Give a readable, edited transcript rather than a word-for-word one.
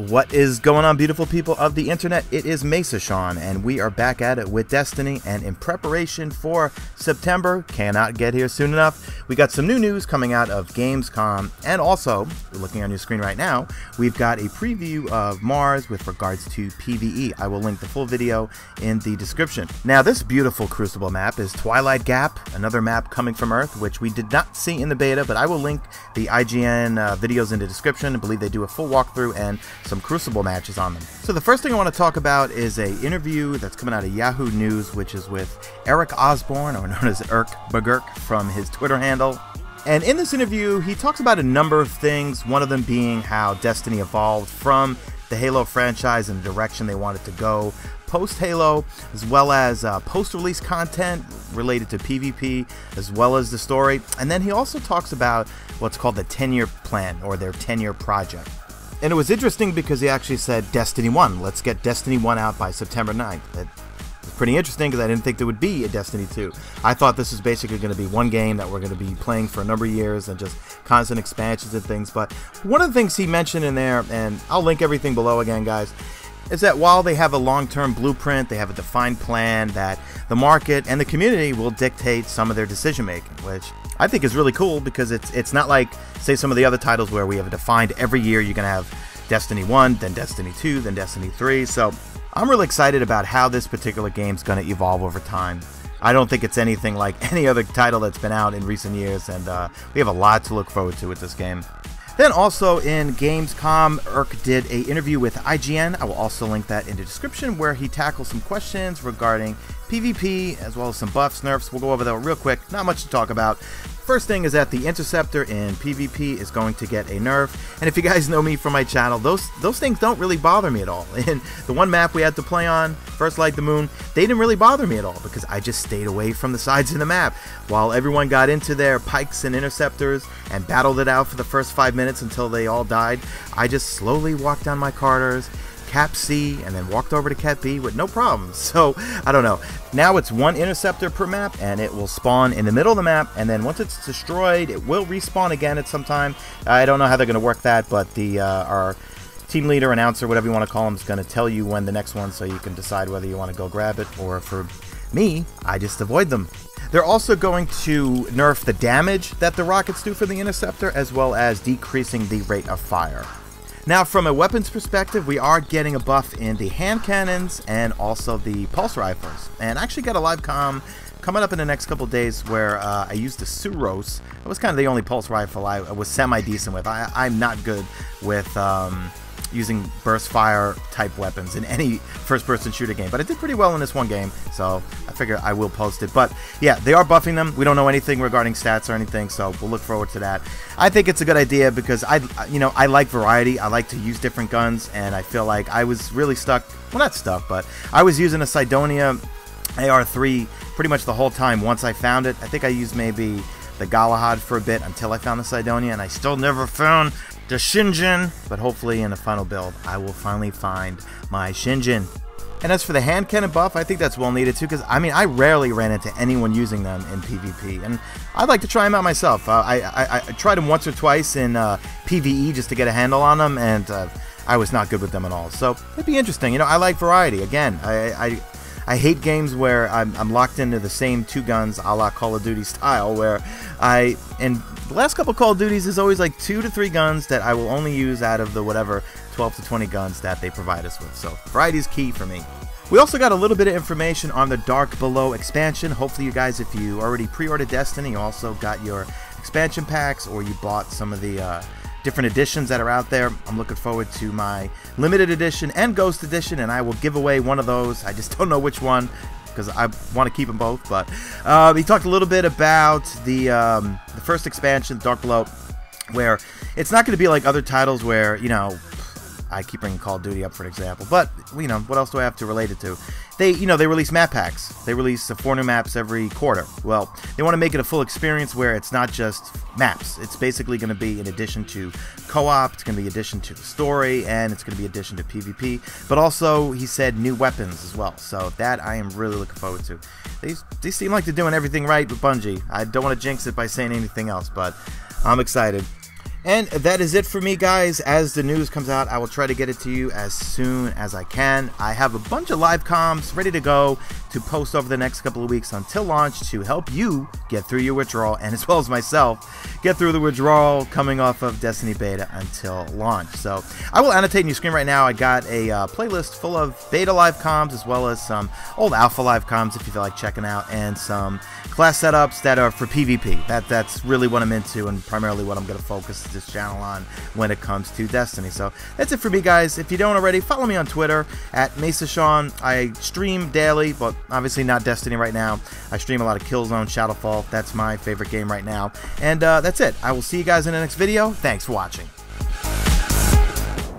What is going on, beautiful people of the internet? It is Mesa Sean, and we are back at it with Destiny, and in preparation for September, cannot get here soon enough, we got some new news coming out of Gamescom, and also, looking on your screen right now, we've got a preview of Mars with regards to PvE. I will link the full video in the description. Now, this beautiful Crucible map is Twilight Gap, another map coming from Earth, which we did not see in the beta, but I will link the IGN videos in the description. I believe they do a full walkthrough and some Crucible matches on them. So the first thing I want to talk about is a interview that's coming out of Yahoo News, which is with Eric Osborne, or known as Irk McGurk, from his Twitter handle. And in this interview, he talks about a number of things, one of them being how Destiny evolved from the Halo franchise and the direction they wanted to go post-Halo, as well as post-release content related to PvP, as well as the story. And then he also talks about what's called the 10-year plan, or their 10-year project. And it was interesting because he actually said Destiny 1. Let's get Destiny 1 out by September 9th. It was pretty interesting because I didn't think there would be a Destiny 2. I thought this was basically going to be one game that we're going to be playing for a number of years and just constant expansions and things. But one of the things he mentioned in there, and I'll link everything below again, guys, is that while they have a long-term blueprint, they have a defined plan, that the market and the community will dictate some of their decision-making, which I think is really cool because it's not like, say, some of the other titles where we have a defined every year you're going to have Destiny 1, then Destiny 2, then Destiny 3. So I'm really excited about how this particular game's going to evolve over time. I don't think it's anything like any other title that's been out in recent years, and we have a lot to look forward to with this game. Then also in Gamescom, Irk did an interview with IGN. I will also link that in the description, where he tackles some questions regarding PvP, as well as some buffs, nerfs. We'll go over that real quick. Not much to talk about. First thing is that the Interceptor in PvP is going to get a nerf, and if you guys know me from my channel, those things don't really bother me at all. In the one map we had to play on, First Light the Moon, they didn't really bother me at all because I just stayed away from the sides of the map while everyone got into their pikes and interceptors and battled it out for the first 5 minutes until they all died. I just slowly walked down my corridors, Cap C, and then walked over to Cap B with no problems. So, I don't know. Now it's one interceptor per map, and it will spawn in the middle of the map, and then once it's destroyed, it will respawn again at some time. I don't know how they're going to work that, but our team leader, announcer, whatever you want to call him, is going to tell you when the next one, so you can decide whether you want to go grab it, or for me, I just avoid them. They're also going to nerf the damage that the rockets do for the interceptor, as well as decreasing the rate of fire. Now, from a weapons perspective, we are getting a buff in the hand cannons and also the pulse rifles. And I actually got a live comm coming up in the next couple days where I used the Suros. It was kind of the only pulse rifle I was semi-decent with. I'm not good with using burst fire type weapons in any first-person shooter game, but I did pretty well in this one game, so I figure I will post it. But yeah, they are buffing them. We don't know anything regarding stats or anything, so we'll look forward to that. I think it's a good idea because I like variety. I like to use different guns, and I feel like I was really stuck. Well, not stuck, but I was using a Sidonia AR3 pretty much the whole time once I found it. I think I used maybe the Galahad for a bit until I found the Sidonia, and I still never found the Shinjin, but hopefully in the final build I will finally find my Shinjin. And as for the hand cannon buff, I think that's well needed too, because I mean, I rarely ran into anyone using them in PvP, and I'd like to try them out myself. I tried them once or twice in PvE just to get a handle on them, and I was not good with them at all. So it'd be interesting. You know, I like variety. Again, I hate games where I'm locked into the same two guns, a la Call of Duty style, where in the last couple Call of Duties, there's always like 2 to 3 guns that I will only use out of the whatever 12 to 20 guns that they provide us with. So variety is key for me. We also got a little bit of information on the Dark Below expansion. Hopefully you guys, if you already pre-ordered Destiny, you also got your expansion packs, or you bought some of the different editions that are out there. I'm looking forward to my limited edition and ghost edition, and I will give away one of those. I just don't know which one because I want to keep them both. But he talked a little bit about the first expansion, Dark Below, where it's not going to be like other titles where, you know, I keep bringing Call of Duty up for an example, but you know, what else do I have to relate it to? They release map packs. They release 4 new maps every quarter. Well, they want to make it a full experience where it's not just maps. It's basically going to be in addition to co-op, it's going to be addition to the story, and it's going to be addition to PvP. But also, he said new weapons as well. So that I am really looking forward to. They seem like they're doing everything right with Bungie. I don't want to jinx it by saying anything else, but I'm excited. And that is it for me, guys. As the news comes out, I will try to get it to you as soon as I can. I have a bunch of live comms ready to go to post over the next couple of weeks until launch to help you get through your withdrawal, and as well as myself get through the withdrawal coming off of Destiny Beta until launch. So I will annotate in your screen right now. I got a playlist full of beta live comms as well as some old alpha live comms if you feel like checking out, and some class setups that are for PvP. That's really what I'm into and primarily what I'm going to focus this channel on when it comes to Destiny. So that's it for me, guys. If you don't already, follow me on Twitter at Mesa Sean. I stream daily, but obviously not Destiny right now. I stream a lot of Killzone, Shadowfall. That's my favorite game right now. And that's it. I will see you guys in the next video. Thanks for watching.